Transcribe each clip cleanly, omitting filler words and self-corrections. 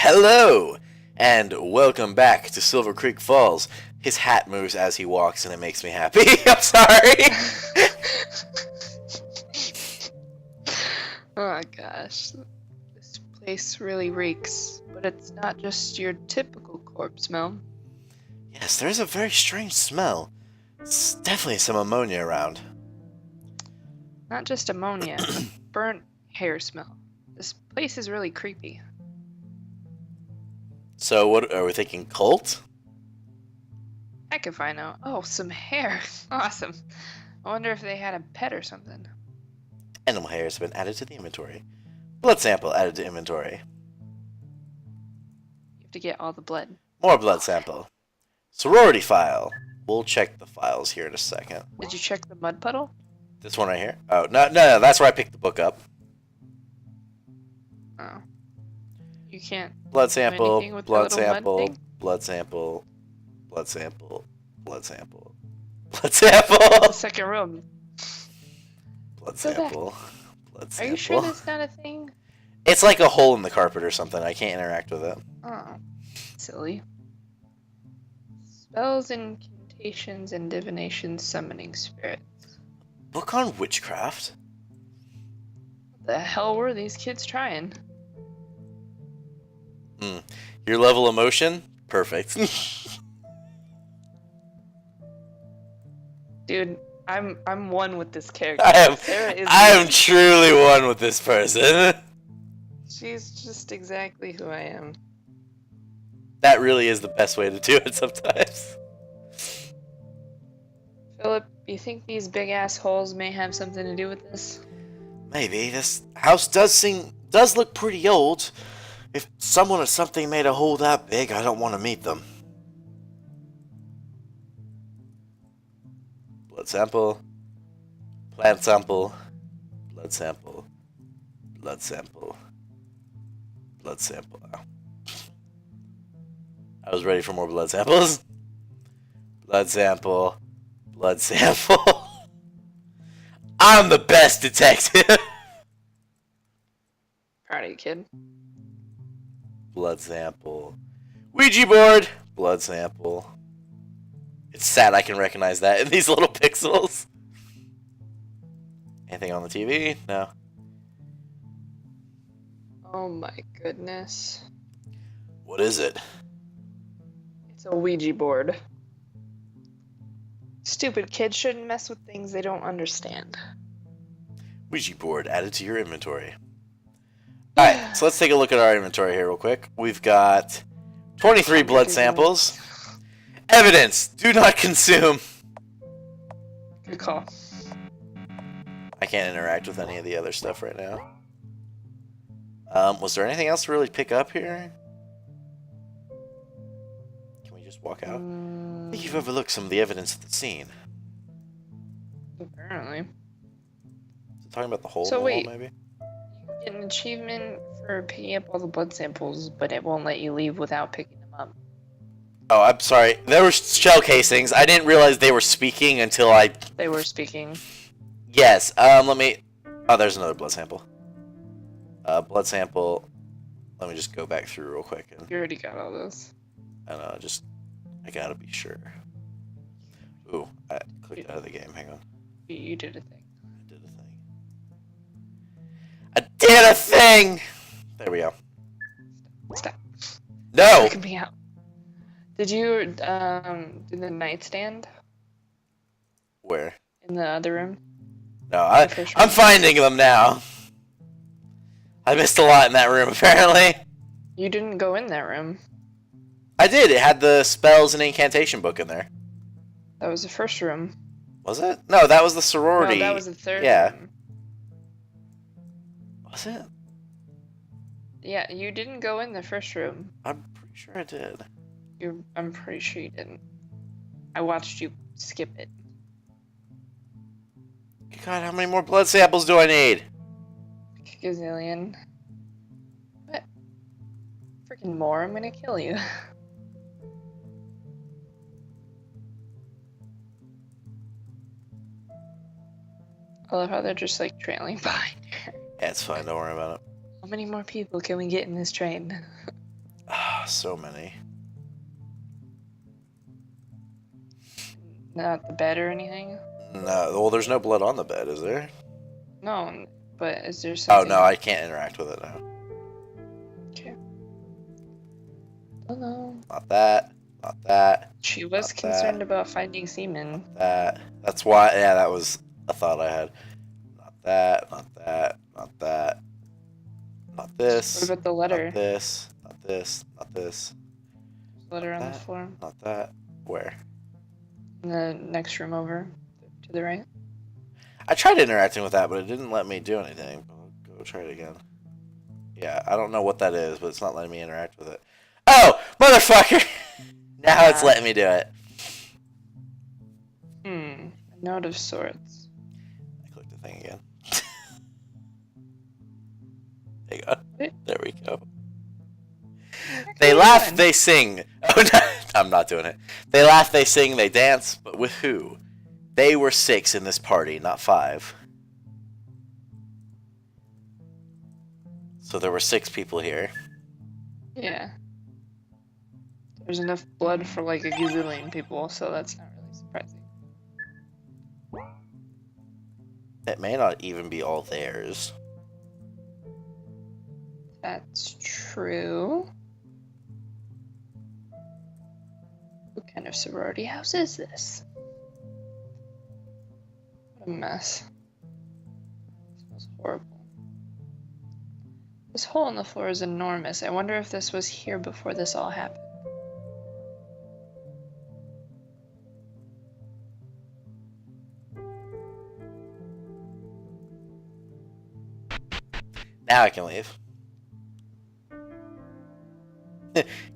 Hello, and welcome back to Silver Creek Falls. His hat moves as he walks, and it makes me happy. I'm sorry. Oh gosh, this place really reeks. But it's not just your typical corpse smell. Yes, there's a very strange smell. It's definitely some ammonia around. Not just ammonia, a burnt hair smell. This place is really creepy. So, what are we thinking? Cult? Heck if I know. Oh, some hair. Awesome. I wonder if they had a pet or something. Animal hairs have been added to the inventory. Blood sample added to inventory. You have to get all the blood. More blood sample. Sorority file. We'll check the files here in a second. Did you check the mud puddle? This one right here? Oh, no, that's where I picked the book up. Oh. You can't Blood do sample, anything with the blood little mud sample, thing? blood sample, blood sample, blood sample, blood sample, The second room. blood Go back. sample, blood Are sample. you sure that's not a thing? It's like a hole in the carpet or something. I can't interact with it. Oh. Silly. Spells, incantations, and divinations summoning spirits. Book on witchcraft? What the hell were these kids trying? Your level of motion? Perfect. Dude, I'm one with this character. I am truly one with this person. She's just exactly who I am. That really is the best way to do it sometimes. Philip, you think these big ass holes may have something to do with this? Maybe. This house does look pretty old. If someone or something made a hole that big, I don't want to meet them. Blood sample. Plant sample. Blood sample. Blood sample. Blood sample. I was ready for more blood samples. Blood sample. Blood sample. I'm the best detective. Proud of you, kid. Blood sample. Ouija board. Blood sample. It's sad I can recognize that in these little pixels. Anything on the TV? No. Oh my goodness. What is it? It's a Ouija board. Stupid kids shouldn't mess with things they don't understand. Ouija board added to your inventory. Alright, so let's take a look at our inventory here real quick. We've got 23 blood samples. Evidence! Do not consume. Good call. I can't interact with any of the other stuff right now. Was there anything else to really pick up here? Can we just walk out? I think you've overlooked some of the evidence at the scene. Apparently. Is it talking about the hole So in the wait. wall, maybe? You get an achievement for picking up all the blood samples, but it won't let you leave without picking them up. Oh, I'm sorry. There were shell casings. I didn't realize they were speaking until I... They were speaking. Yes, let me... Oh, there's another blood sample. Blood sample... Let me just go back through real quick. And... You already got all those. I know, I gotta be sure. Ooh, I clicked out of the game. Hang on. You did a thing. I did a thing. I did a thing! There we go. Stop. No! Freaking me out. Did you do the nightstand Where? in the other room? No, The first I'm room? finding them now. I missed a lot in that room, apparently. You didn't go in that room. I did. It had the spells and incantation book in there. That was the first room. Was it? No, that was the sorority. No, that was the third Yeah. room. Was it? Yeah, you didn't go in the first room. I'm pretty sure I did. I'm pretty sure you didn't. I watched you skip it. God, how many more blood samples do I need? Gazillion. What? Freaking more, I'm gonna kill you. I love how they're just like trailing behind her. Yeah, it's fine. Don't worry about it. How many more people can we get in this train? So many. Not the bed or anything? No, well, there's no blood on the bed, is there? No, but is there Oh, something? no, I can't interact with it now. Okay. Oh no. Not that. Not that. She was Not concerned that. about finding semen. That. That's why. Yeah, that was a thought I had. Not that. Not that. Not that. Not this. What about the letter? Not this. Not this. Not this. Letter Not on the that. floor. Not that. Where? In the next room over. To the right. I tried interacting with that, but it didn't let me do anything. I'll go try it again. Yeah, I don't know what that is, but it's not letting me interact with it. Oh, motherfucker! Now it's letting me do it. A note of sorts. I clicked the thing again. There you go. There we go. They laugh, they sing. Oh, no, I'm not doing it. They laugh, they sing, they dance, but with who? They were 6 in this party, not 5. So there were 6 people here. Yeah. There's enough blood for like a gazillion people, so that's not really surprising. It may not even be all theirs. That's true. What kind of sorority house is this? What a mess. It smells horrible. This hole in the floor is enormous. I wonder if this was here before this all happened. Now I can leave.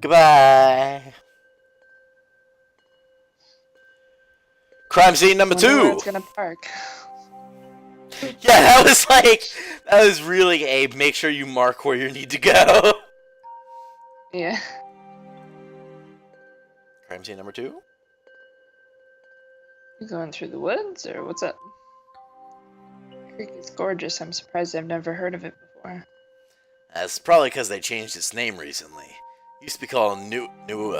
Goodbye. Crime scene number 2. Where it's gonna park. Yeah, that was really a make sure you mark where you need to go. Yeah. Crime scene number 2. You going through the woods or what's up? The creek is gorgeous. I'm surprised I've never heard of it before. That's probably because they changed its name recently. It used to be called Nuwadi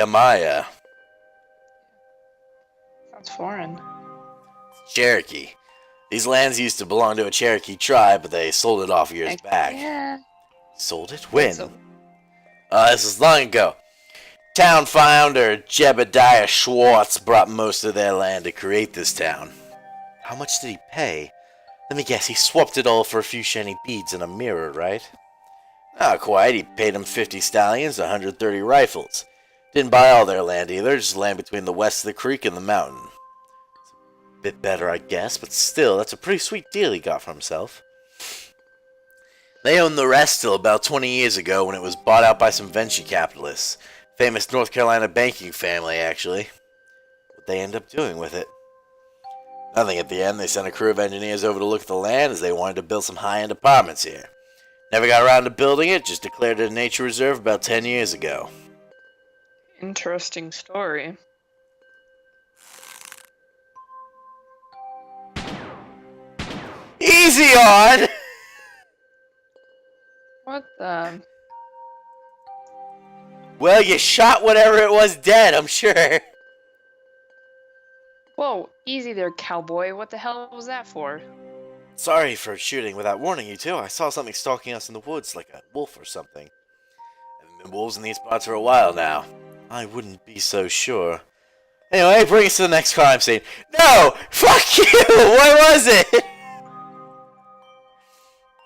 Amaya. Sounds foreign. Cherokee. These lands used to belong to a Cherokee tribe, but they sold it off years back. Yeah. Sold it? When? So, This was long ago. Town founder Jebediah Schwartz brought most of their land to create this town. How much did he pay? Let me guess, he swapped it all for a few shiny beads and a mirror, right? Not quite. He paid them 50 stallions, 130 rifles. Didn't buy all their land either, just land between the west of the creek and the mountain. It's a bit better, I guess, but still, that's a pretty sweet deal he got for himself. They owned the rest till about 20 years ago when it was bought out by some venture capitalists. Famous North Carolina banking family, actually. What they end up doing with it? Nothing at the end. They sent a crew of engineers over to look at the land as they wanted to build some high-end apartments here. Never got around to building it, just declared it a nature reserve about 10 years ago. interesting story. Easy on! What the? Well, you shot whatever it was dead, I'm sure. Whoa, easy there, cowboy. What the hell was that for? Sorry for shooting without warning you, too. I saw something stalking us in the woods, like a wolf or something. Haven't been wolves in these parts for a while now. I wouldn't be so sure. Anyway, bring us to the next crime scene. No! Fuck you! What was it? Is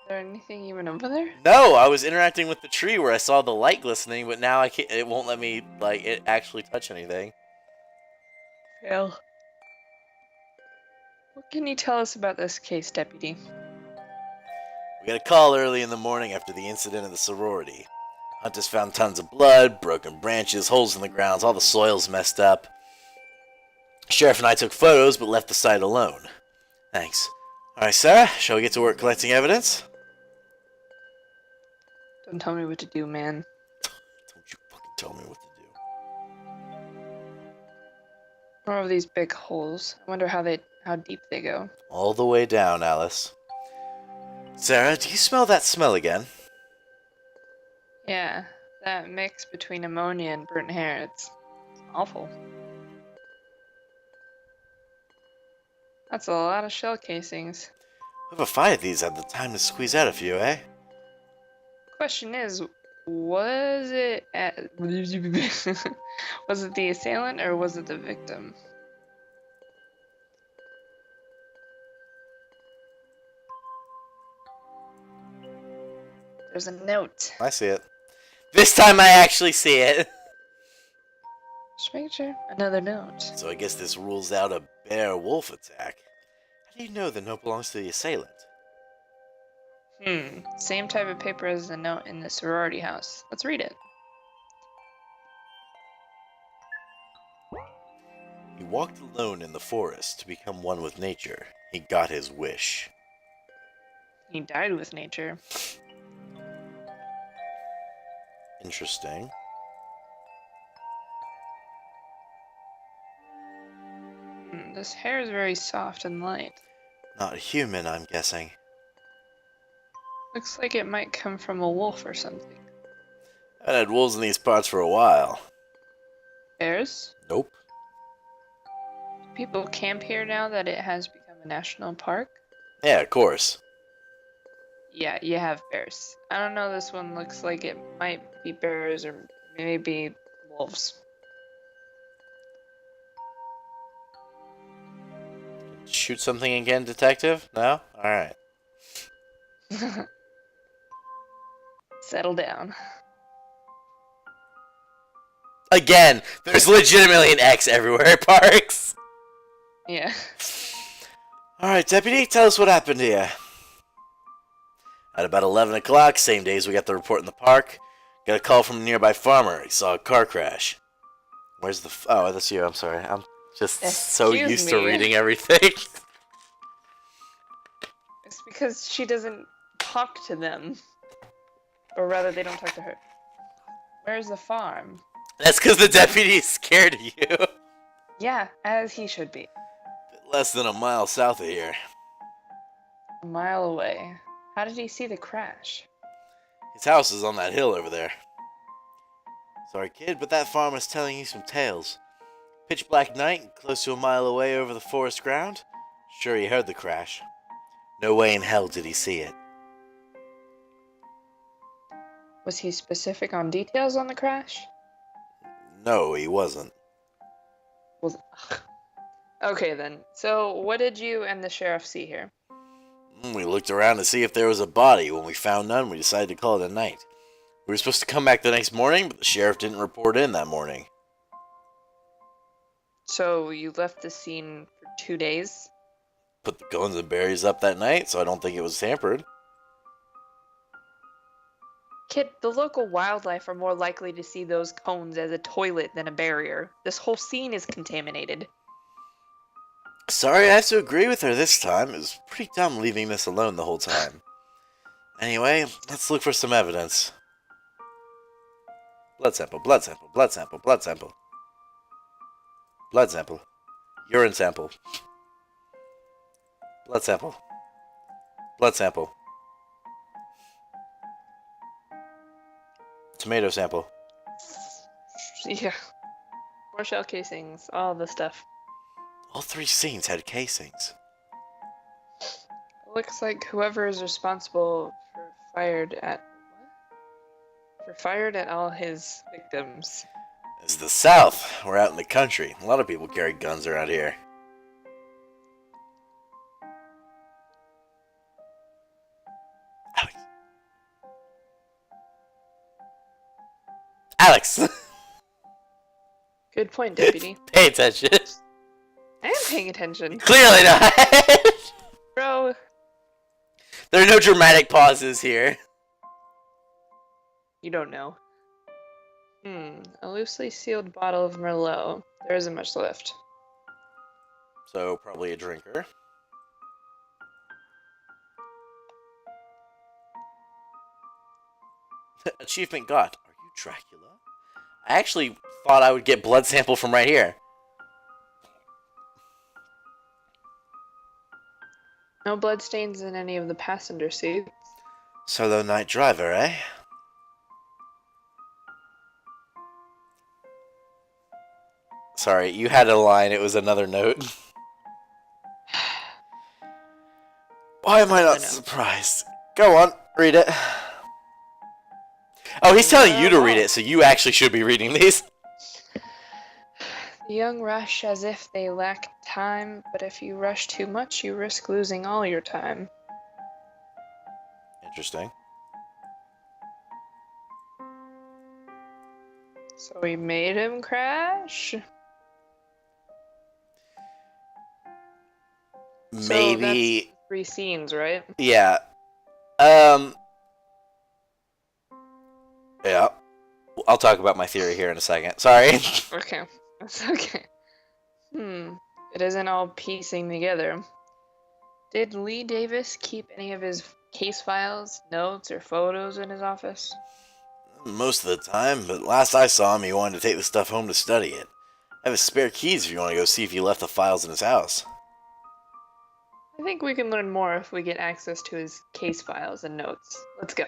there anything even over there? No, I was interacting with the tree where I saw the light glistening, but now I can't, it won't let me, like, it actually touch anything. Fail. What can you tell us about this case, Deputy? We got a call early in the morning after the incident at the sorority. Hunters found tons of blood, broken branches, holes in the grounds, all the soil's messed up. Sheriff and I took photos, but left the site alone. Thanks. Alright, Sarah, shall we get to work collecting evidence? Don't tell me what to do, man. Don't you fucking tell me what to do. More of these big holes. I wonder how deep they go. All the way down, Alice. Sarah, do you smell that smell again? Yeah, that mix between ammonia and burnt hair, it's awful. That's a lot of shell casings. Whoever fired these had the time to squeeze out a few, eh? Question is, was it was it the assailant or was it the victim? There's a note. I see it. This time I actually see it. Just make sure. Another note. So I guess this rules out a bear-wolf attack. How do you know the note belongs to the assailant? Same type of paper as the note in the sorority house. Let's read it. He walked alone in the forest to become one with nature. He got his wish. He died with nature. Interesting. This hair is very soft and light. Not human, I'm guessing. Looks like it might come from a wolf or something. I've had wolves in these parts for a while. Bears? Nope. People camp here now that it has become a national park? Yeah, of course. Yeah, you have bears. I don't know, this one looks like it might be bears or maybe wolves. Shoot something again, detective? No? Alright. Settle down. Again, there's legitimately an X everywhere at parks. Yeah. Alright, deputy, tell us what happened here. At about 11 o'clock, same day as we got the report in the park, got a call from a nearby farmer. He saw a car crash. Where's the... oh, that's you. I'm sorry. I'm just so Excuse used to me. reading everything. It's because she doesn't talk to them. Or rather, they don't talk to her. Where's the farm? That's because the deputy is scared of you. Yeah, as he should be. Less than a mile south of here. A mile away. How did he see the crash? His house is on that hill over there. Sorry, kid, but that farmer's telling you some tales. Pitch black night, close to a mile away over the forest ground. Sure, he heard the crash. No way in hell did he see it. Was he specific on details on the crash? No, he wasn't. Was okay then. So, what did you and the sheriff see here? We looked around to see if there was a body. When we found none, we decided to call it a night. We were supposed to come back the next morning, but the sheriff didn't report in that morning. So, you left the scene for 2 days? Put the cones and berries up that night, so I don't think it was tampered. Kid, the local wildlife are more likely to see those cones as a toilet than a barrier. This whole scene is contaminated. Sorry, I have to agree with her this time. It was pretty dumb leaving this alone the whole time. Anyway, let's look for some evidence. Blood sample, blood sample, blood sample, blood sample. Blood sample. Urine sample. Blood sample. Blood sample. Tomato sample. Yeah. More shell casings, all the stuff. All three scenes had casings. Looks like whoever is responsible fired at all his victims. It's the South. We're out in the country. A lot of people carry guns around here. Alex! Good point, deputy. Pay attention. I am paying attention. Clearly not. Bro. There are no dramatic pauses here. You don't know. A loosely sealed bottle of Merlot. There isn't much left. So, probably a drinker. Achievement got. Are you Dracula? I actually thought I would get blood sample from right here. No bloodstains in any of the passenger seats. Solo night driver, eh? Sorry, you had a line. It was another note. Why am I not surprised? Go on, read it. Oh, he's telling you to read it, so you actually should be reading these. The young rush as if they lack time, but if you rush too much, you risk losing all your time. Interesting. So we made him crash? Maybe. So that's 3 scenes, right? Yeah. Yeah. I'll talk about my theory here in a second. Sorry. Okay. That's okay. It isn't all piecing together. Did Lee Davis keep any of his case files, notes, or photos in his office? Most of the time, but last I saw him, he wanted to take the stuff home to study it. I have his spare keys if you want to go see if he left the files in his house. I think we can learn more if we get access to his case files and notes. Let's go.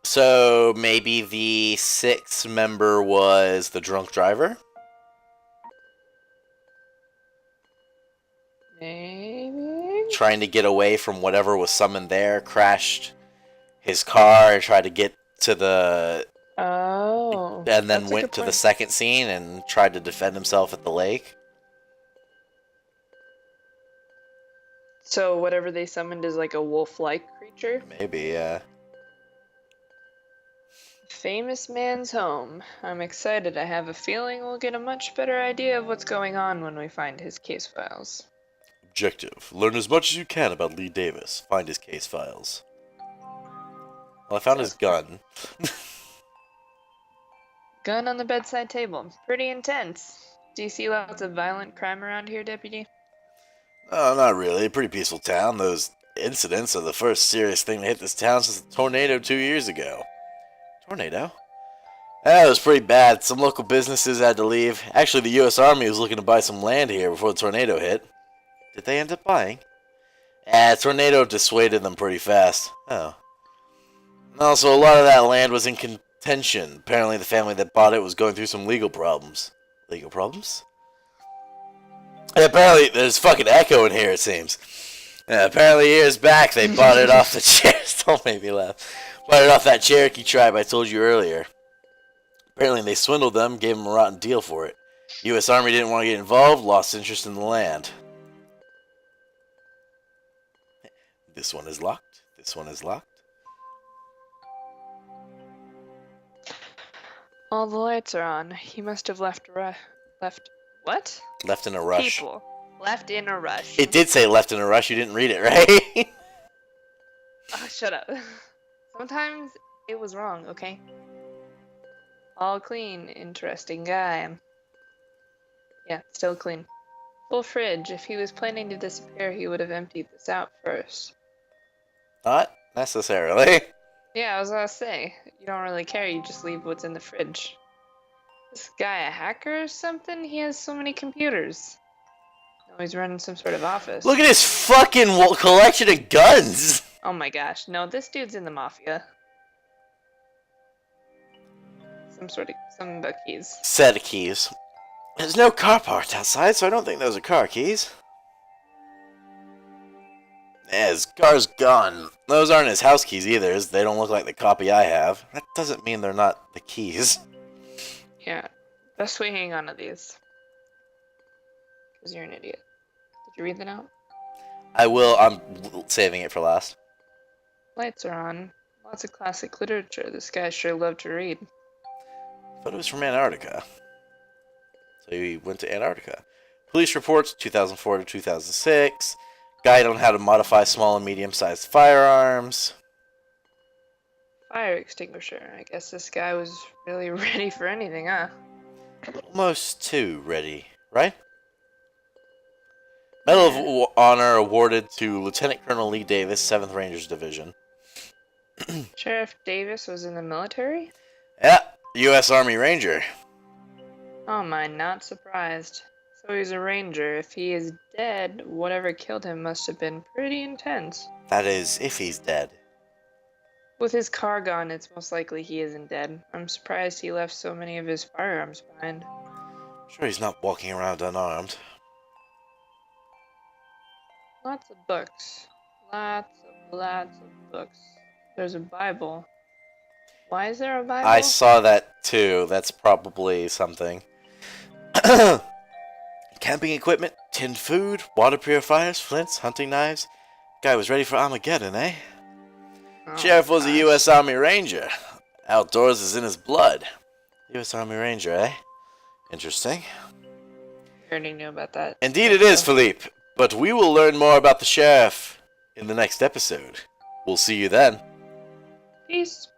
So maybe the 6th member was the drunk driver? Maybe? Trying to get away from whatever was summoned there, crashed his car, tried to get to the... Oh. And then went to the second scene and tried to defend himself at the lake. So whatever they summoned is like a wolf-like creature? Maybe, yeah. Famous man's home. I'm excited. I have a feeling we'll get a much better idea of what's going on when we find his case files. Objective. Learn as much as you can about Lee Davis. Find his case files. Well, I found his gun. Gun on the bedside table. Pretty intense. Do you see lots of violent crime around here, Deputy? Oh, not really. Pretty peaceful town. Those incidents are the first serious thing to hit this town since the tornado 2 years ago. Tornado? That was pretty bad. Some local businesses had to leave. Actually, the U.S. Army was looking to buy some land here before the tornado hit. Did they end up buying? The tornado dissuaded them pretty fast. Oh. Also, a lot of that land was in contention. Apparently, the family that bought it was going through some legal problems. Legal problems? And apparently, there's fucking echo in here, it seems. Apparently, years back, they bought it off the Cherokee. Don't make me laugh. Bought it off that Cherokee tribe I told you earlier. Apparently, they swindled them, gave them a rotten deal for it. U.S. Army didn't want to get involved, lost interest in the land. This one is locked. This one is locked. All the lights are on. He must have left what? Left in a rush. People. Left in a rush. It did say left in a rush. You didn't read it, right? Oh, shut up. Sometimes it was wrong, okay? All clean. Interesting guy. Yeah, still clean. Full fridge. If he was planning to disappear, he would have emptied this out first. Not necessarily. Yeah, I was gonna say, you don't really care, you just leave what's in the fridge. This guy a hacker or something? He has so many computers. No, he's running some sort of office. Look at his fucking collection of guns! Oh my gosh, no, this dude's in the mafia. Some of the keys. Set of keys. There's no car parked outside, so I don't think those are car keys. Yeah, his car's gone. Those aren't his house keys either. They don't look like the copy I have. That doesn't mean they're not the keys. Yeah, best we hang on to these. Because you're an idiot. Did you read the note? I will. I'm saving it for last. Lights are on. Lots of classic literature. This guy sure loved to read. Photos from Antarctica. So he went to Antarctica. Police reports 2004 to 2006. Guide on how to modify small and medium-sized firearms. Fire extinguisher. I guess this guy was really ready for anything, huh? Almost too ready, right? Medal of Honor awarded to Lieutenant Colonel Lee Davis, 7th Rangers Division. Sheriff Davis was in the military? Yeah, U.S. Army Ranger. Oh my, not surprised. So he's a ranger. If he is dead, whatever killed him must have been pretty intense. That is, if he's dead. With his car gone, it's most likely he isn't dead. I'm surprised he left so many of his firearms behind. Sure he's not walking around unarmed. Lots of books. Lots of books. There's a Bible. Why is there a Bible? I saw that too. That's probably something. Camping equipment, tinned food, water purifiers, flints, hunting knives. Guy was ready for Armageddon, eh? Oh, Sheriff was a gosh. U.S. Army Ranger. Outdoors is in his blood. U.S. Army Ranger, eh? Interesting. I already knew about that. Indeed it is, Philippe. But we will learn more about the sheriff in the next episode. We'll see you then. Peace.